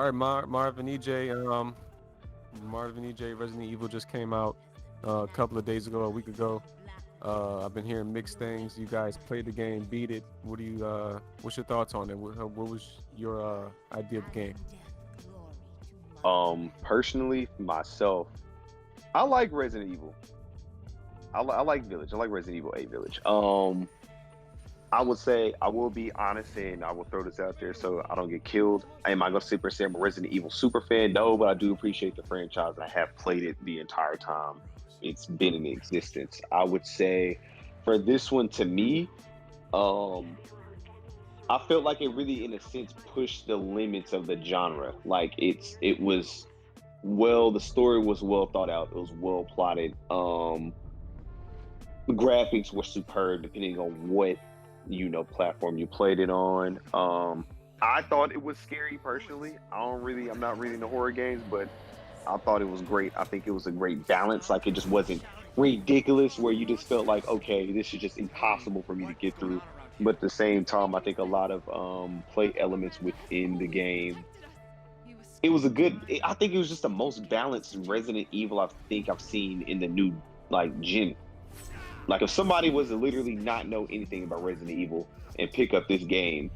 All right, Marvin EJ. Marvin EJ. Resident Evil just came out a couple of days ago, a week ago. I've been hearing mixed things. You guys played the game, beat it. What do you? What's your thoughts on it? What was your idea of the game? Personally, myself, I like Resident Evil. I like Village. I like Resident Evil 8 Village. I would say I will be honest and I will throw this out there so I don't get killed. Am I gonna sit and say I'm a Resident Evil super fan? No, but I do appreciate the franchise and I have played it the entire time it's been in existence. I would say for this one to me, um, I felt like it really in a sense pushed the limits of the genre. Like it was well, the story was well thought out, it was well plotted. The graphics were superb depending on what platform you played it on. I thought it was scary personally. I'm not really into horror games, but I thought it was great. I think it was a great balance. Like it just wasn't ridiculous where you just felt like, okay, this is just impossible for me to get through. But at the same time, I think a lot of play elements within the game. I think it was just the most balanced Resident Evil I think I've seen in the new like gen. Like if somebody was to literally not know anything about Resident Evil and pick up this game,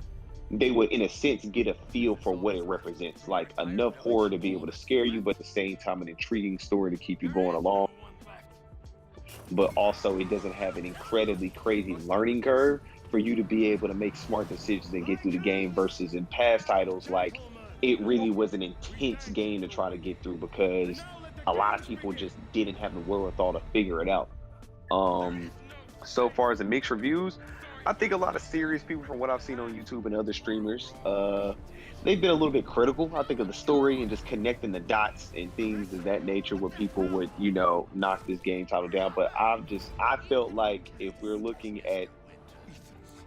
they would in a sense get a feel for what it represents. Like enough horror to be able to scare you, but at the same time an intriguing story to keep you going along. But also it doesn't have an incredibly crazy learning curve for you to be able to make smart decisions and get through the game versus in past titles like it really was an intense game to try to get through because a lot of people just didn't have the wherewithal to figure it out. Um, so far as the mixed reviews, I think a lot of serious people from what I've seen on YouTube and other streamers, they've been a little bit critical, I think, of the story and just connecting the dots and things of that nature where people would, knock this game title down. But I felt like if we're looking at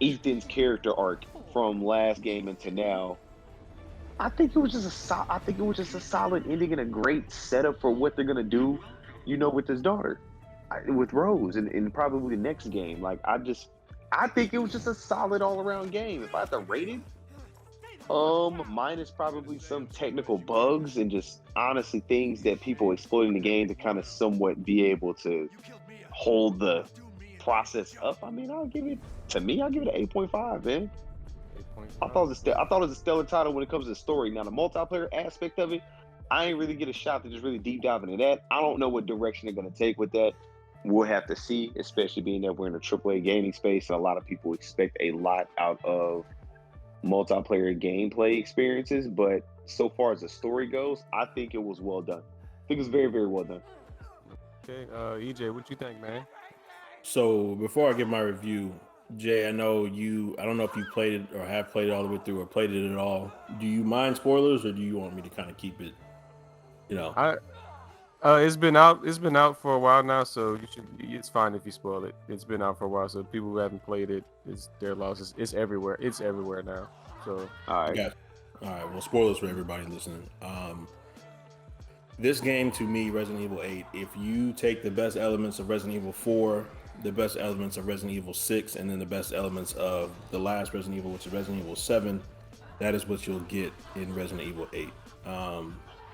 Ethan's character arc from last game into now, I think it was just a solid ending and a great setup for what they're gonna do, with his daughter, with Rose, and probably the next game. I think it was just a solid all around game. If I had to rate it, minus probably some technical bugs and just honestly things that people exploiting the game to kind of somewhat be able to hold the process up. I mean, I'll give it an 8.5, man. 8.5. I thought it was a stellar title when it comes to the story. Now the multiplayer aspect of it, I ain't really get a shot to just really deep dive into that. I don't know what direction they're gonna take with that. We'll have to see, especially being that we're in a AAA gaming space and a lot of people expect a lot out of multiplayer gameplay experiences. But so far as the story goes, I think it was well done. I think it was very, very well done. Okay, EJ, what you think, man? So before I give my review, Jay, I know you. I don't know if you played it or have played it all the way through or played it at all. Do you mind spoilers, or do you want me to kind of keep it? You know. I It's been out. It's been out for a while now, so you should. It's fine if you spoil it. It's been out for a while, so people who haven't played it, it's their loss. It's everywhere. It's everywhere now. So All I right. got. All right. Well, spoilers for everybody listening. This game to me, Resident Evil 8. If you take the best elements of Resident Evil 4, the best elements of Resident Evil 6, and then the best elements of the last Resident Evil, which is Resident Evil 7, that is what you'll get in Resident Evil 8.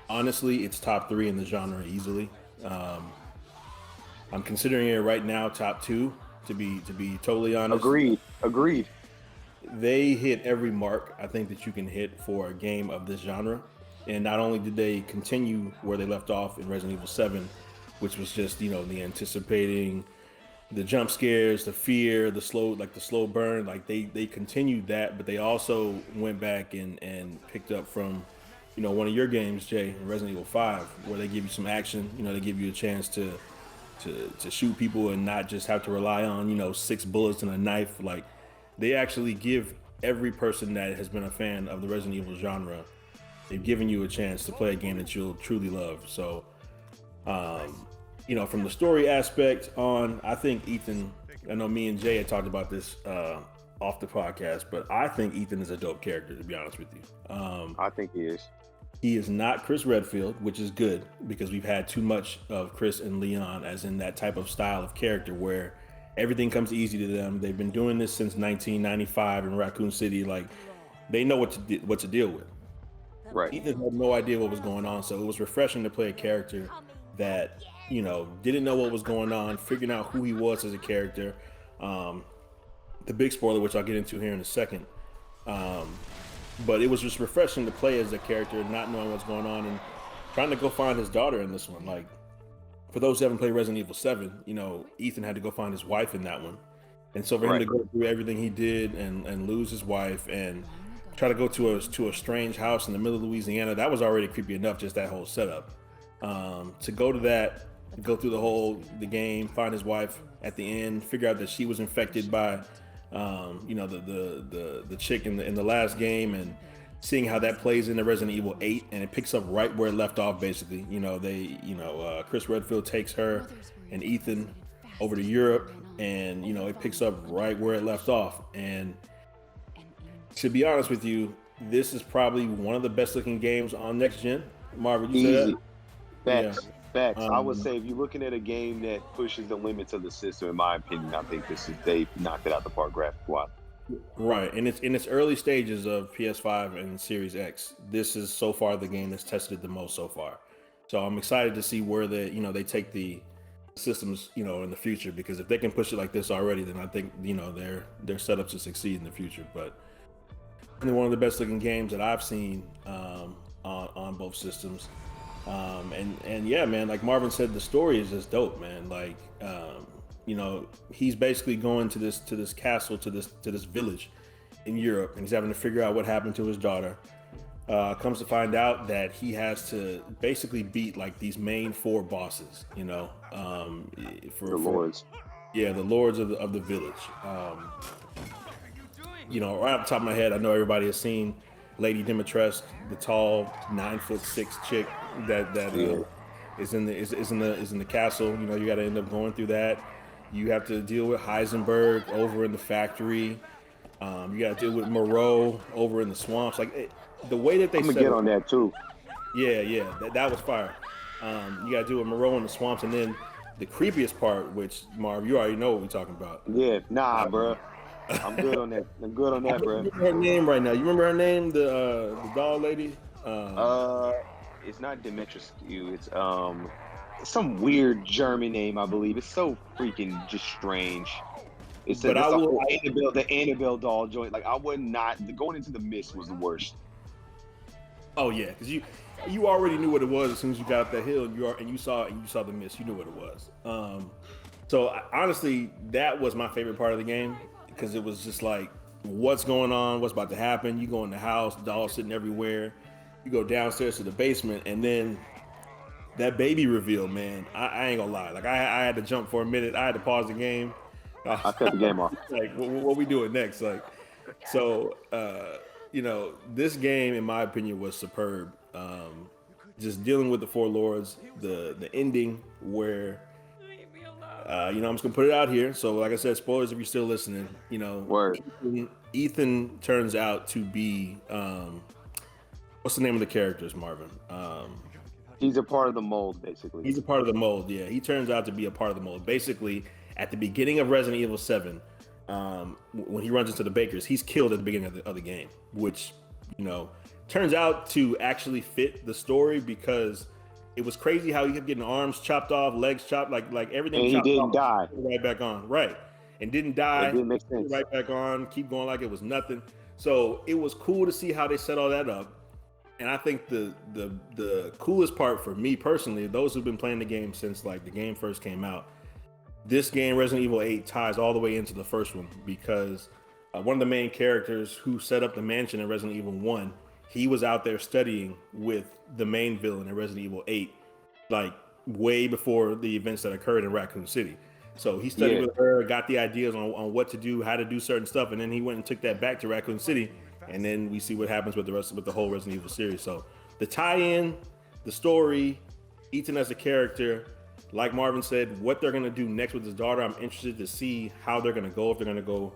Honestly, it's top 3 in the genre easily. I'm considering it right now top 2. To be totally honest, Agreed. Agreed. they hit every mark I think that you can hit for a game of this genre. And not only did they continue where they left off in Resident Evil 7, which was just the anticipating, the jump scares, the fear, the slow burn. Like they continued that, but they also went back and picked up from one of your games, Jay, Resident Evil 5, where they give you some action. They give you a chance to shoot people and not just have to rely on 6 bullets and a knife. Like they actually give every person that has been a fan of the Resident Evil genre, they've given you a chance to play a game that you'll truly love. So from the story aspect on, I think Ethan, I know me and Jay had talked about this off the podcast, but I think Ethan is a dope character, to be honest with you. I think he is. He is not Chris Redfield, which is good because we've had too much of Chris and Leon as in that type of style of character where everything comes easy to them. They've been doing this since 1995 in Raccoon City. Like they know what to deal with. Right. Ethan had no idea what was going on, so it was refreshing to play a character that didn't know what was going on, figuring out who he was as a character. The big spoiler, which I'll get into here in a second, but it was just refreshing to play as a character, not knowing what's going on and trying to go find his daughter in this one. Like, for those who haven't played Resident Evil 7, Ethan had to go find his wife in that one. And so for him to go through everything he did and lose his wife and try to go to a strange house in the middle of Louisiana, that was already creepy enough, just that whole setup. To go to that, go through the game, find his wife at the end, figure out that she was infected by the chick in the last game, and seeing how that plays into Resident Evil 8, and it picks up right where it left off. Basically, Chris Redfield takes her and Ethan over to Europe, and it picks up right where it left off. And to be honest with you, this is probably one of the best looking games on next gen. Marvin, you say that? Facts. I would say if you're looking at a game that pushes the limits of the system, in my opinion, I think they knocked it out the park graphic-wise. Right, and it's in its early stages of PS5 and Series X. This is so far the game that's tested it the most so far. So I'm excited to see where they take the systems, in the future, because if they can push it like this already, then I think they're set up to succeed in the future. But one of the best looking games that I've seen on both systems. And yeah, man, like Marvin said, the story is just dope, man. Like, he's basically going to this castle, to this village in Europe, and he's having to figure out what happened to his daughter. Comes to find out that he has to basically beat like these main 4 bosses, for lords. Yeah, the lords of the village. Right off the top of my head, I know everybody has seen Lady Dimitrescu, the tall 9'6" chick that is in the castle. You got to end up going through that. You have to deal with Heisenberg over in the factory. You got to deal with Moreau over in the swamps. Like the way that they I'm gonna get on that too. Yeah, that was fire. You got to deal with Moreau in the swamps, and then the creepiest part, which Marv, you already know what we're talking about. Yeah, bro. I'm good on that. Bro. I don't remember her name right now. You remember her name, the doll lady? It's not Dimitrescu. It's some weird German name, I believe. It's so freaking just strange. The Annabelle doll joint. Like, I would not. Going into the mist was the worst. Oh yeah, because you already knew what it was as soon as you got up that hill, and you saw the mist. You knew what it was. So honestly, that was my favorite part of the game, because it was just like, what's going on, what's about to happen. You go in the house, dolls sitting everywhere. You go downstairs to the basement, and then that baby reveal, man. I ain't gonna lie. Like I had to jump for a minute. I had to pause the game. I cut the game off. Like, what we doing next? Like, so this game, in my opinion, was superb. Just dealing with the 4 lords, the ending where. I'm just gonna put it out here. So, like I said, spoilers if you're still listening. Word. Ethan turns out to be what's the name of the characters, Marvin? He's a part of the mold, basically. He's a part of the mold. Yeah, he turns out to be a part of the mold. Basically, at the beginning of Resident Evil 7, when he runs into the bakers, he's killed at the beginning of the game, which turns out to actually fit the story, because it was crazy how he kept getting arms chopped off, legs chopped, like everything. And chopped he off, didn't die. Right back on, right, and didn't die. It didn't make sense. Right back on, keep going like it was nothing. So it was cool to see how they set all that up. And I think the coolest part for me personally, those who've been playing the game since like the game first came out, this game, Resident Evil 8, ties all the way into the first one, because one of the main characters who set up the mansion in Resident Evil 1, he was out there studying with the main villain in Resident Evil 8, like way before the events that occurred in Raccoon City. So he studied with her, got the ideas on what to do, how to do certain stuff, and then he went and took that back to Raccoon City. And then we see what happens with the whole Resident Evil series. So the tie-in, the story, Ethan as a character, like Marvin said, what they're gonna do next with his daughter, I'm interested to see how they're gonna go. If they're gonna go,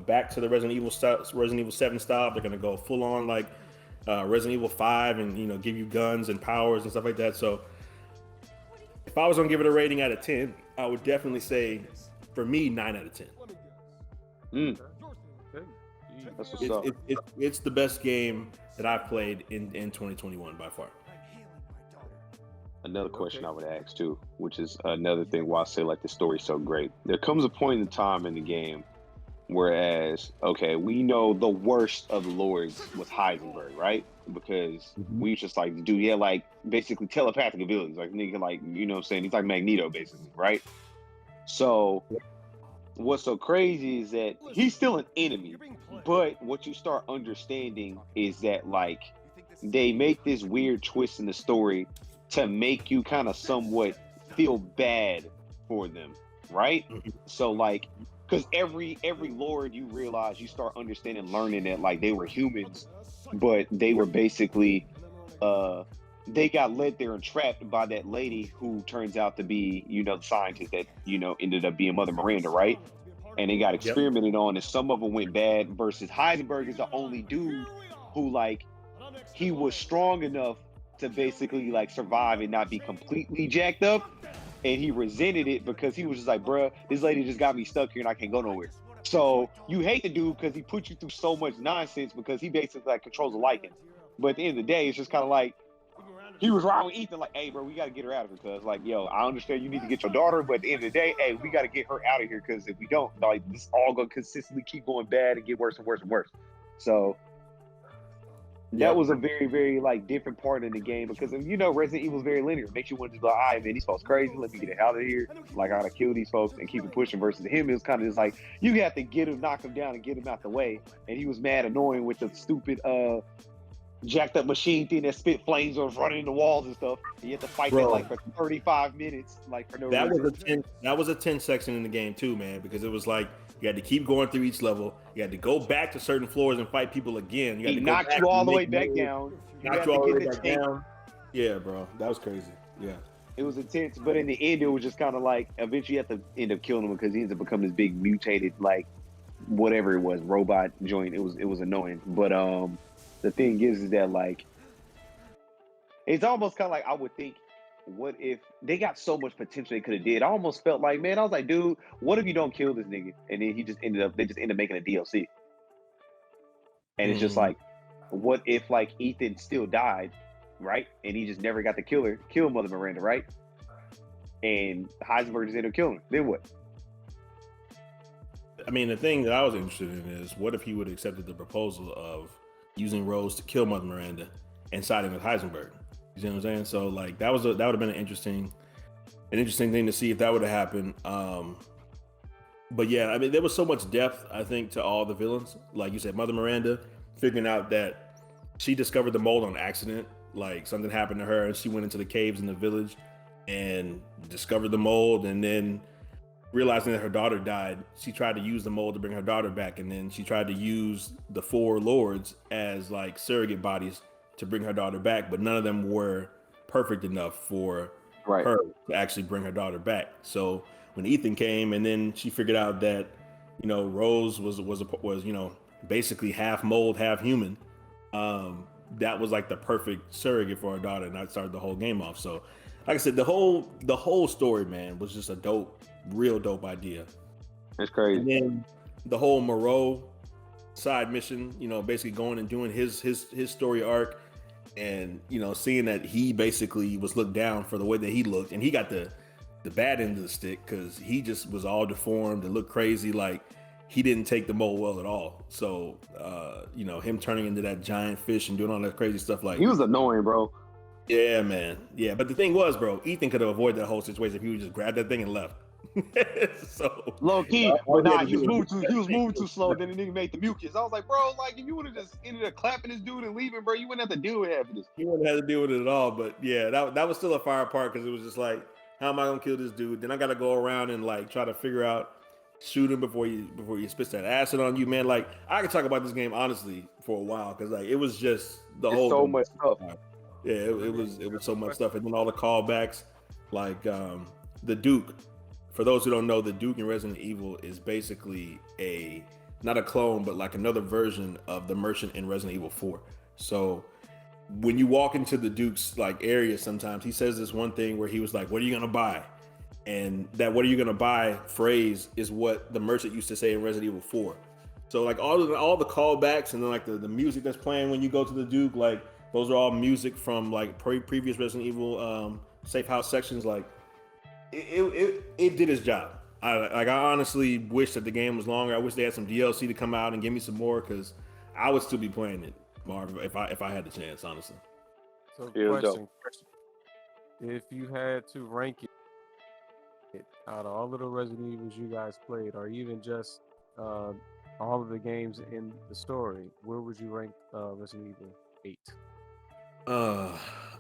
back to the Resident Evil 7 style, if they're gonna go full on like Resident Evil 5 and give you guns and powers and stuff like that. So if I was gonna give it a rating out of 10, I would definitely say, for me, 9 out of 10. That's what's up. It's the best game that I've played in 2021 by far. Another question I would ask too, which is another thing why I say like the story's so great. There comes a point in time in the game whereas, okay, we know the worst of the lords was Heisenberg, right? Because we just like, dude, he had like basically telepathic abilities, like nigga, like you know what I'm saying? He's like Magneto, basically, right? So what's so crazy is that he's still an enemy, but what you start understanding is that like they make this weird twist in the story to make you kind of somewhat feel bad for them, right? So like, because every lord you realize, you start understanding, learning that like they were humans, but they were basically they got led there and trapped by that lady who turns out to be, you know, the scientist that, you know, ended up being Mother Miranda, right? And they got experimented on, and some of them went bad. Versus Heisenberg is the only dude who like he was strong enough to basically like survive and not be completely jacked up, and he resented it because he was just like, bruh, this lady just got me stuck here and I can't go nowhere. So you hate the dude because he put you through so much nonsense because he basically like controls the liking. But at the end of the day, it's just kind of like he was riding with Ethan like, hey, bro, we got to get her out of here because like, yo, I understand you need to get your daughter, but at the end of the day, hey, we got to get her out of here because if we don't, like, this all gonna consistently keep going bad and get worse and worse and worse. So that was a very, very like different part in the game because you know Resident Evil is very linear. It makes you want to be like, all right, man, these folks crazy. Let me get it out of here. Like I gotta kill these folks and keep it pushing. Versus him, it was kind of just like you have to get him, knock him down, and get him out the way. And he was mad annoying with the stupid jacked up machine thing that spit flames or was running into walls and stuff. And you have to fight that like for 35 minutes, like for no reason. That was a tense section in the game too, man, because it was like you had to keep going through each level. You had to go back to certain floors and fight people again. He knocked you all the way back down. Knocked you all the way back down. Yeah, bro, that was crazy. Yeah, it was intense, but in the end, it was just kind of like eventually you have to end up killing him because he ends up becoming this big mutated like whatever it was robot joint. It was annoying, but the thing is that like it's almost kind of like I would think, what if they got so much potential they could have did? I almost felt like, man, I was like, dude, what if you don't kill this nigga? And then they just ended up making a DLC. And it's just like, what if like Ethan still died, right? And he just never got to kill Mother Miranda, right? And Heisenberg just ended up killing her. Then what? I mean, the thing that I was interested in is what if he would have accepted the proposal of using Rose to kill Mother Miranda and siding with Heisenberg? You see what I'm saying? So like that would have been an interesting thing to see if that would have happened. But yeah, I mean, there was so much depth, I think, to all the villains. Like you said, Mother Miranda figuring out that she discovered the mold on accident. Like something happened to her and she went into the caves in the village and discovered the mold, and then realizing that her daughter died, she tried to use the mold to bring her daughter back, and then she tried to use the 4 lords as like surrogate bodies to bring her daughter back, but none of them were perfect enough for her to actually bring her daughter back. So when Ethan came, and then she figured out that, you know, Rose was you know, basically half mold, half human. That was like the perfect surrogate for her daughter, and that started the whole game off. So, like I said, the whole story, man, was just a real dope idea. That's crazy. And then the whole Moreau side mission, you know, basically going and doing his story arc, and you know, seeing that he basically was looked down for the way that he looked, and he got the bad end of the stick because he just was all deformed and looked crazy. Like he didn't take the mold well at all. So you know, him turning into that giant fish and doing all that crazy stuff, like he was annoying, bro. Yeah, man. Yeah, but the thing was, bro, Ethan could have avoided that whole situation if he would just grab that thing and left. So low key, but nah, he was moving too slow. Then the nigga made the mucus. I was like, bro, like if you would have just ended up clapping this dude and leaving, bro, you wouldn't have to deal with half of this. He wouldn't have to deal with it at all. But yeah, that was still a fire part because it was just like, how am I gonna kill this dude? Then I gotta go around and like try to figure out shoot him before he spits that acid on you, man. Like I could talk about this game honestly for a while because like it was just so much stuff. Yeah, it was so much stuff, and then all the callbacks, like the Duke. For those who don't know, the Duke in Resident Evil is basically not a clone, but like another version of the merchant in Resident Evil 4. So when you walk into the Duke's like area, sometimes he says this one thing where he was like, "What are you gonna buy?" And that "What are you gonna buy?" phrase is what the merchant used to say in Resident Evil 4. So like all the callbacks and then like the music that's playing when you go to the Duke, like those are all music from like previous Resident Evil safe house sections. Like it did its job. I honestly wish that the game was longer. I wish they had some DLC to come out and give me some more because I would still be playing it, Marv, if I had the chance, honestly. So Yeah, question: if you had to rank it out of all of the Resident Evils you guys played, or even just uh, all of the games in the story, where would you rank Resident Evil 8?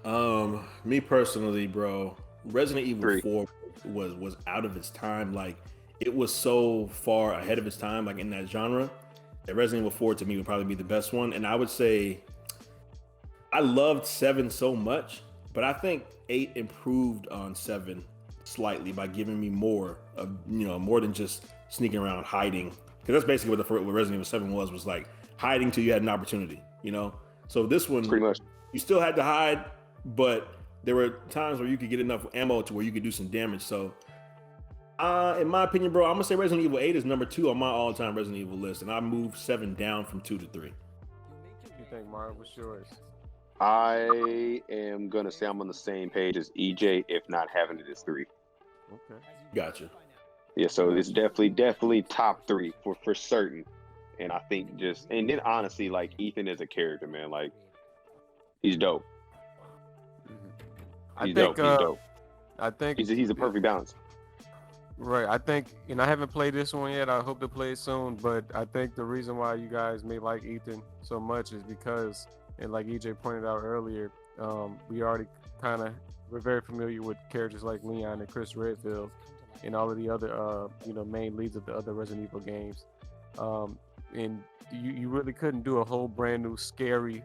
Uh, me personally, bro, Resident Evil 3. 4 was out of its time. Like it was so far ahead of its time, like in that genre. That Resident Evil 4 to me would probably be the best one. And I would say I loved 7 so much, but I think 8 improved on 7 slightly by giving me more of, more than just sneaking around hiding. Because that's basically what Resident Evil 7 was like hiding till you had an opportunity, So this one, Pretty much. you still had to hide, but there were times where you could get enough ammo to where you could do some damage. So, in my opinion, bro, I'm gonna say Resident Evil 8 is number 2 on my all-time Resident Evil list, and I moved 7 down from 2 to 3. What do you think, Marv? What's yours? I am gonna say I'm on the same page as EJ, if not having it as 3. Okay. Gotcha. Yeah, so it's definitely top 3 for certain. And I think and then honestly, like Ethan as a character, man, like he's dope. He's dope. I think He's a perfect balance. Right. I think, and I haven't played this one yet. I hope to play it soon. But I think the reason why you guys may like Ethan so much is because, and like EJ pointed out earlier, we already we're very familiar with characters like Leon and Chris Redfield and all of the other, main leads of the other Resident Evil games. And you really couldn't do a whole brand new scary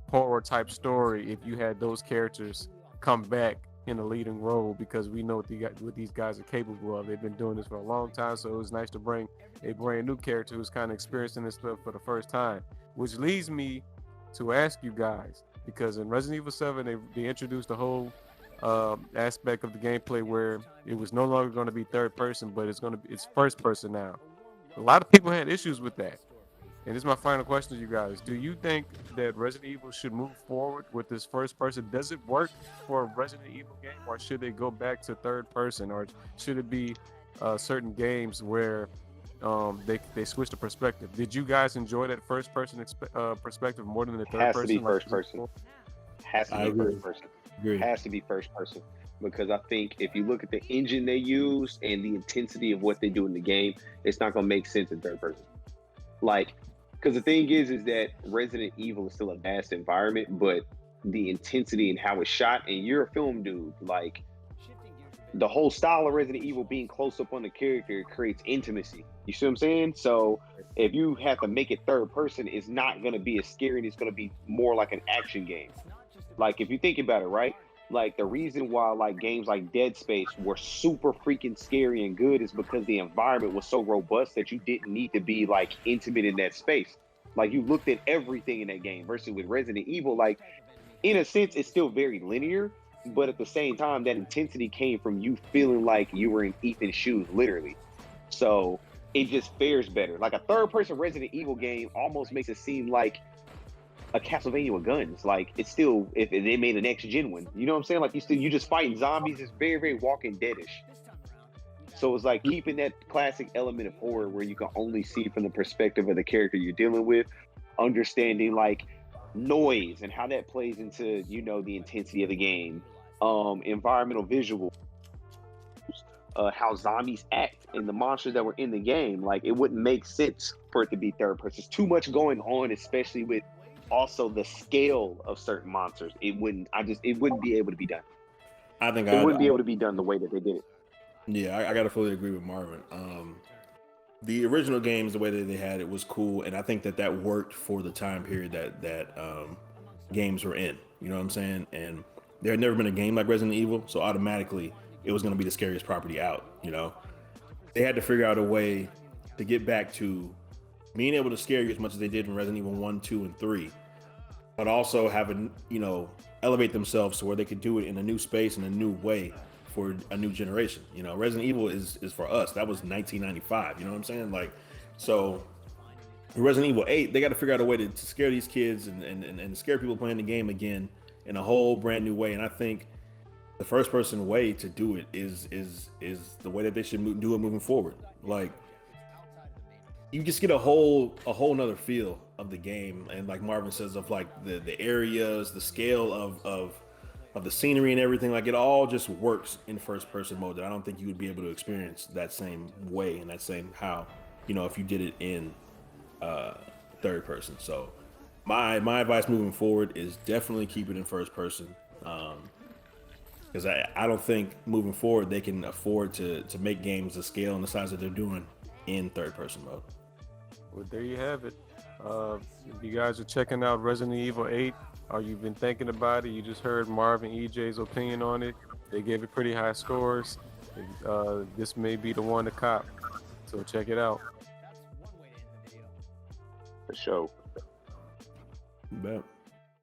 horror type story if you had those characters come back in a leading role, because we know what these guys are capable of. They've been doing this for a long time, so it was nice to bring a brand new character who's kind of experiencing this stuff for the first time. Which leads me to ask you guys, because in Resident Evil 7 they introduced a whole aspect of the gameplay where it was no longer going to be third person, but it's first person now. A lot of people had issues with that. And this is my final question to you guys. Do you think that Resident Evil should move forward with this first person? Does it work for a Resident Evil game, or should they go back to third person, or should it be certain games where they switch the perspective? Did you guys enjoy that first person perspective more than the third person? Has to be first person. Has to be first person. Agree. Has to be first person. Because I think if you look at the engine they use and the intensity of what they do in the game, it's not going to make sense in third person. Like, because the thing is that Resident Evil is still a vast environment, but the intensity and how it's shot, and you're a film dude, like the whole style of Resident Evil being close up on the character creates intimacy. You see what I'm saying? So if you have to make it third person, it's not going to be as scary, and it's going to be more like an action game. Like if you think about it, right? Like the reason why like games like Dead Space were super freaking scary and good is because the environment was so robust that you didn't need to be like intimate in that space. Like you looked at everything in that game versus with Resident Evil, like in a sense, it's still very linear, but at the same time, that intensity came from you feeling like you were in Ethan's shoes, literally. So it just fares better. Like a third person Resident Evil game almost makes it seem like a Castlevania with guns. Like it's still, if they made an next gen one, you know what I'm saying? Like you just fighting zombies. It's very, very Walking Dead-ish. So it's like keeping that classic element of horror where you can only see from the perspective of the character you're dealing with, understanding like noise and how that plays into, the intensity of the game, environmental visuals, how zombies act and the monsters that were in the game. Like it wouldn't make sense for it to be third person. There's too much going on, especially with also the scale of certain monsters. It wouldn't be able to be done. I think it wouldn't be able to be done the way that they did it. Yeah, I gotta fully agree with Marvin. The original games, the way that they had it was cool, and I think that worked for the time period that games were in. You know what I'm saying? And there had never been a game like Resident Evil, so automatically it was going to be the scariest property out. They had to figure out a way to get back to being able to scare you as much as they did in Resident Evil 1, 2, and 3, but also having elevate themselves to where they could do it in a new space in a new way for a new generation. Resident Evil is for us. That was 1995. You know what I'm saying? Like, so Resident Evil 8, they got to figure out a way to scare these kids and scare people playing the game again in a whole brand new way. And I think the first person way to do it is the way that they should do it moving forward. Like, you just get a whole nother feel of the game, and like Marvin says, of like the areas, the scale of the scenery and everything. Like, it all just works in first person mode that I don't think you would be able to experience that same way and that same how, if you did it in third person. So my advice moving forward is definitely keep it in first person, because I don't think moving forward they can afford to make games the scale and the size that they're doing in third person mode. Well, there you have it. If you guys are checking out Resident Evil 8, or you've been thinking about it, you just heard Marv and EJ's opinion on it. They gave it pretty high scores. This may be the one to cop, so check it out. For sure. You bet.